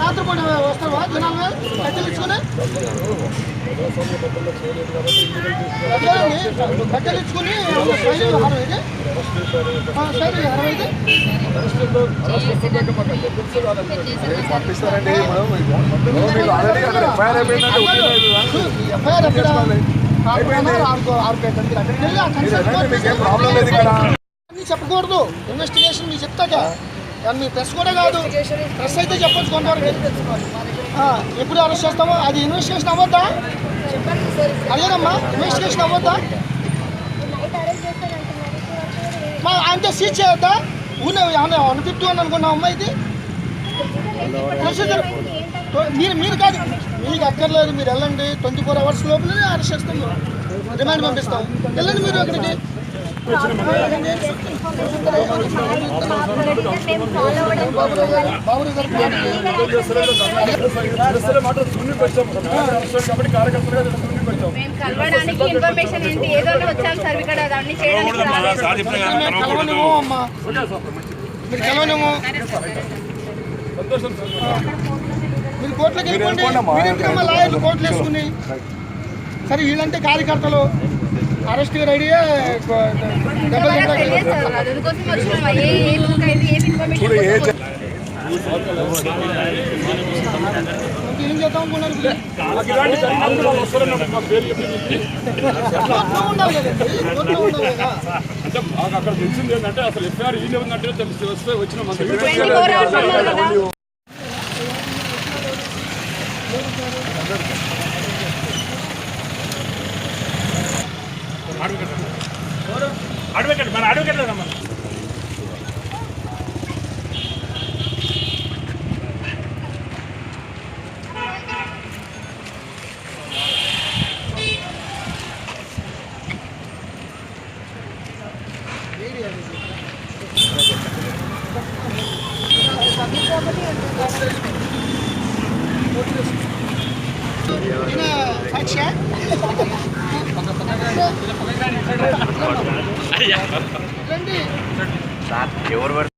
రాత్రిపూట వస్తావా జనాలు కట్టెలించుకొని కట్టెలించుకొని పంపిస్తారండి చెప్పకూడదు. ఇన్వెస్టిగేషన్ మీరు చెప్తాక మీ ప్రెస్ కూడా కాదు, ప్రెస్ అయితే చెప్పొచ్చు కొంతవరకు. ఎప్పుడు అరెస్ట్ చేస్తామో అది ఇన్వెస్టిగేషన్ అవ్వద్దా? అదేనమ్మా, ఇన్వెస్టిగేషన్ అవ్వద్దా? అంటే సీజ్ చేయొద్దా? ఊనే ఏమన్నా 151 అనుకున్నా అమ్మాయిది ప్రొసీజర్. మీరు కాదు, మీకు అక్కర్లేదు, మీరు వెళ్ళండి. 24 hours లోపలే అరెస్ట్ చేస్తాం, రిమాండ్ పంపిస్తాం. వెళ్ళండి మీరు అక్కడికి. కలవనేమో అమ్మా, మీరు కలవనేమో. మీరు కోర్టులోకి వెళ్ళిపోండి. మీరెందుకమ్మా లాయర్లు కోర్టులు వేసుకుని? సరే, వీళ్ళంటే కార్యకర్తలు అరెస్ట్ రెడీయే. ఏం చేద్దాం అనుకున్నారు? అక్కడ తెలిసింది ఏంటంటే అసలు ఎఫ్ఐఆర్ ఈ ఉందంటే వచ్చిన అడ్వకేట్ మన అడ్వకేట్ రమ్మని సాక్షి ఎవరు